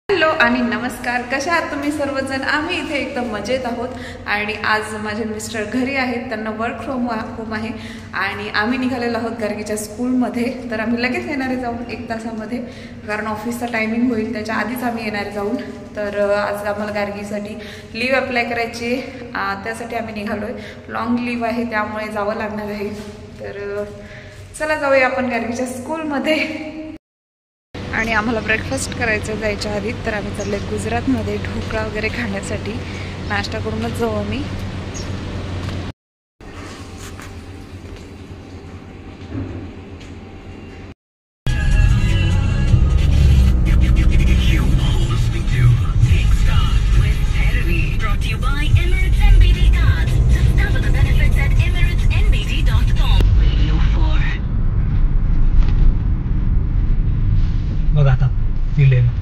Hello आणि नमस्कार, कशा आहात तुम्ही सर्वजण? आम्ही इथे एकदम मजेत आहोत आणि आज माझे मिस्टर घरी आहेत, त्यांना वर्क फ्रॉम होम आहे आणि आम्ही निघालेलो आहोत गार्गीच्या स्कूलमध्ये. तर आम्ही लगेच येणारे जाऊन 1 तासामध्ये, कारण ऑफिसचा टायमिंग होईल त्याच्या आधीच आम्ही येणारे जाऊन. तर आज आम्हाला गार्गीसाठी लीव अप्लाय करायची आहे, त्यासाठी आम्ही निघालो आहे. लॉंग लीव आहे त्यामुळे जावं लागणार आहे. तर चला जाऊया आपण गार्गीच्या स्कूलमध्ये. आणि आम्हाला ब्रेकफास्ट करायचं जायच्या आधी. तर आम्ही चालले गुजरातमध्ये ढोकळा वगैरे खाण्यासाठी. नाश्ता करूनच जाऊ आम्ही. बघा आता दिले ना.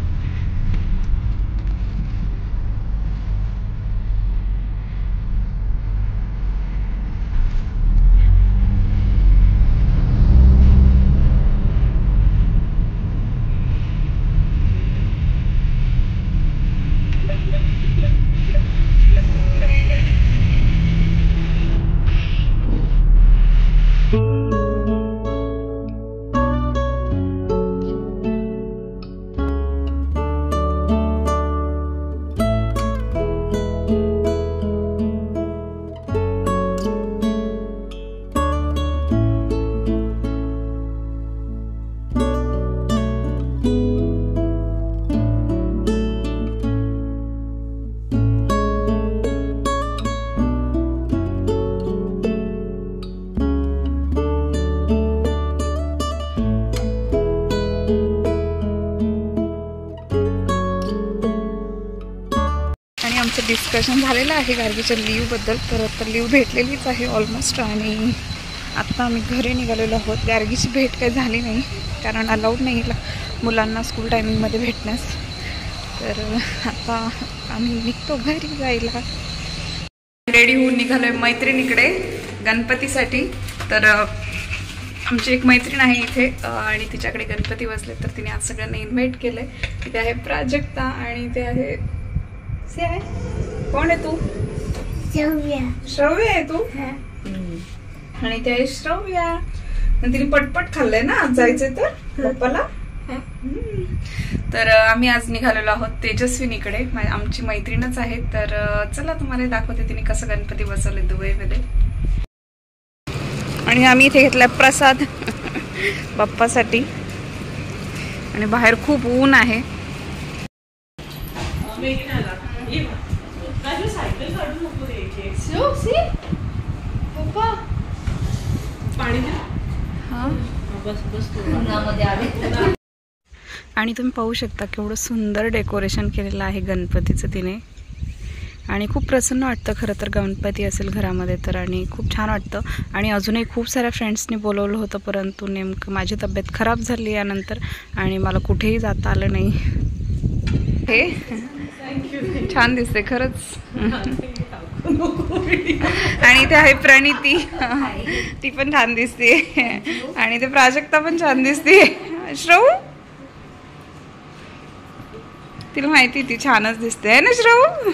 डिस्कशन झालेलं आहे गार्गीच्या लीवबद्दल. तर आता लीव भेटलेलीच आहे ऑलमोस्ट. आणि आत्ता आम्ही घरी निघालेलो आहोत. गार्गीची भेट काही झाली नाही, कारण अलाउड नाही मुलांना स्कूल टायमिंगमध्ये भेटण्यास. तर आता आम्ही निघतो घरी जायला. रेडी होऊन निघालो आहे मैत्रिणीकडे गणपतीसाठी. तर आमची एक मैत्रीण आहे इथे आणि तिच्याकडे गणपती बसले. तर तिने आज सगळ्यांना इन्व्हाइट केलं आहे. इथे आहे प्राजक्ता आणि ते आहे आहे. कोण आहे तू? श्रव्या. श्रव्या आहे तू? आणि ते आहे श्रव्या. तिने पटपट खाल्लंय ना आज जायचंय तर पप्पाला. तर आम्ही आज निघालेलो आहोत तेजस्विनीकडे. आमची मैत्रीणच आहे. तर चला तुम्हाला दाखवते तिने कसं गणपती बसवले दुबईमध्ये. आणि आम्ही इथे घेतलाय प्रसाद बाप्पासाठी. आणि बाहेर खूप ऊन आहे. आणि तुम्ही पाहू शकता केवढं सुंदर डेकोरेशन केलेलं आहे गणपतीचं तिने. आणि खूप प्रसन्न वाटतं खरं तर गणपती असेल घरामध्ये तर. आणि खूप छान वाटतं. आणि अजूनही खूप साऱ्या फ्रेंड्सनी बोलवलं होतं, परंतु नेमकं माझी तब्येत खराब झाली यानंतर आणि मला कुठेही जाता आलं नाही. हे छान दिसते खरंच. आणि ते आहे प्रणिती, ती पण छान दिसते. आणि ते प्राजक्ता पण छान दिसते. श्रवू, तिला माहिती ती छानच दिसते आहे ना श्रवू.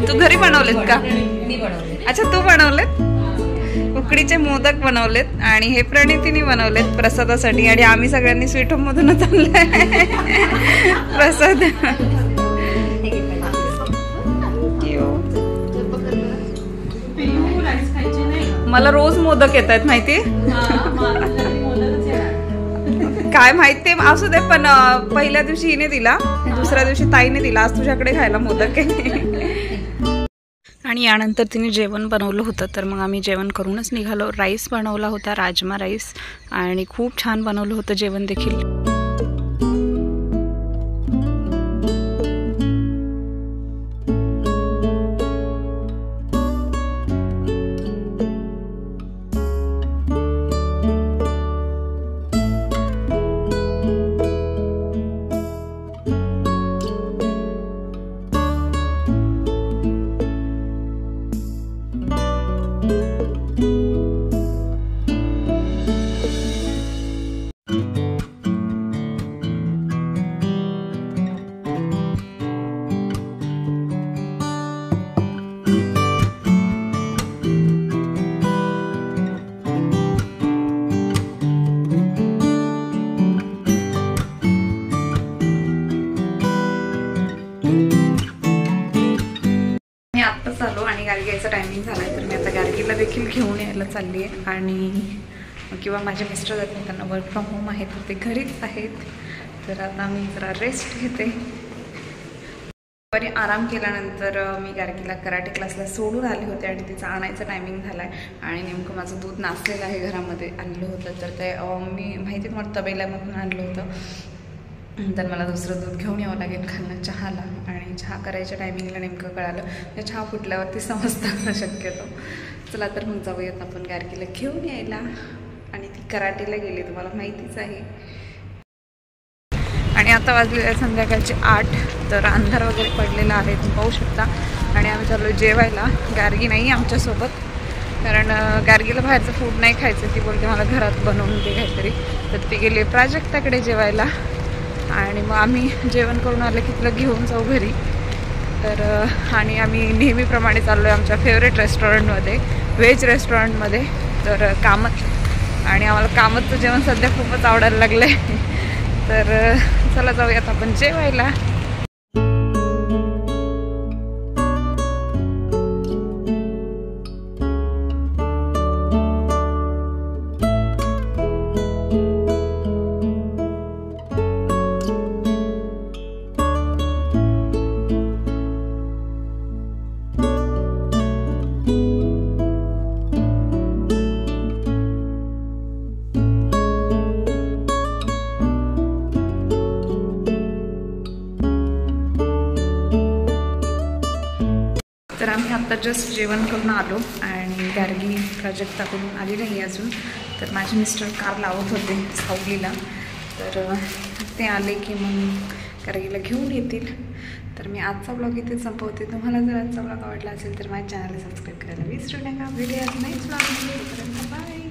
तू घरी बनवलेत का? मी बनवले. अच्छा, तू बनवलेत. उकडीचे मोदक बनवलेत आणि हे प्रणितीने बनवलेत प्रसादासाठी आणि आम्ही सगळ्यांनी स्वीट होम मधूनच आणलंय प्रसाद. मला रोज मोदक येत आहेत माहिती काय माहिती असू दे, पण पहिल्या दिवशी हिने दिला, दुसऱ्या दिवशी ताईने दिला, आज तुझ्याकडे खायला मोदक आहे. आणि यानंतर तिने जेवण बनवलं होतं, तर मग आम्ही जेवण करूनच निघालो. राईस बनवला होता, राजमा राईस, आणि खूप छान बनवलं होतं जेवण देखील. आत्ताच आलो आणि गार्गी यायचा टायमिंग झाला आहे, तर मी आता गार्गीला देखील घेऊन यायला चालली आहे. आणि किंवा माझे मिस्टर जातात, त्यांना वर्क फ्रॉम होम आहे, तर ते घरीच आहेत. तर आता मी जरा रेस्ट घेते. बरी आराम केल्यानंतर मी गार्गीला कराटे क्लासला सोडून आले होते आणि तिचा आणायचा टायमिंग झाला आहे. आणि नेमकं माझं दूध नासलेलं आहे, घरामध्ये आणलं होतं, तर ते मी माहिती तुम्हाला तबेल्यामधून आणलं होतं. तर मला दुसरं दूध घेऊन यावं लागेल खालनं चहाला. आणि चहा करायच्या टायमिंगला नेमकं कळालं, म्हणजे चहा फुटल्यावरती समजतं शक्यतो. चला तर मग जाऊयात आपण गार्गीला घेऊन यायला. आणि ती कराटेला गेली, तुम्हाला माहितीच आहे. आणि आता वाजलेले संध्याकाळचे 8, तर अंधार वगैरे पडलेला आहे, तुम्ही पाहू शकता. आणि आम्ही चाललो जेवायला. गार्गी नाही आमच्यासोबत, कारण गार्गीला बाहेरचं फूड नाही खायचं. ती बोलते मला घरात बनवून दे काहीतरी. तर ती गेली प्राजक्ताकडे जेवायला. आणि मग आम्ही जेवण करून आलं की तिला घेऊन जाऊ घरी. तर आणि आम्ही नेहमीप्रमाणे चाललो आहे आमच्या फेवरेट रेस्टॉरंटमध्ये, व्हेज रेस्टॉरंटमध्ये, तर कामत. आणि आम्हाला कामतचं जेवण सध्या खूपच आवडायला लागलं आहे. तर चला जाऊयात आपण जेवायला. तर आम्ही आत्ता जस्ट जेवण करून आलो आणि गार्गी प्राजक्ताकडून आली नाही अजून. तर माझे मिस्टर कार लावत होते सावलीला, तर ते आले की मग गार्गीला घेऊन येतील. तर मी आजचा ब्लॉग इथे संपवते. तुम्हाला जर आजचा ब्लॉग आवडला असेल तर माझ्या चॅनलला सबस्क्राईब करायला विसरू नका. Video next blog bye.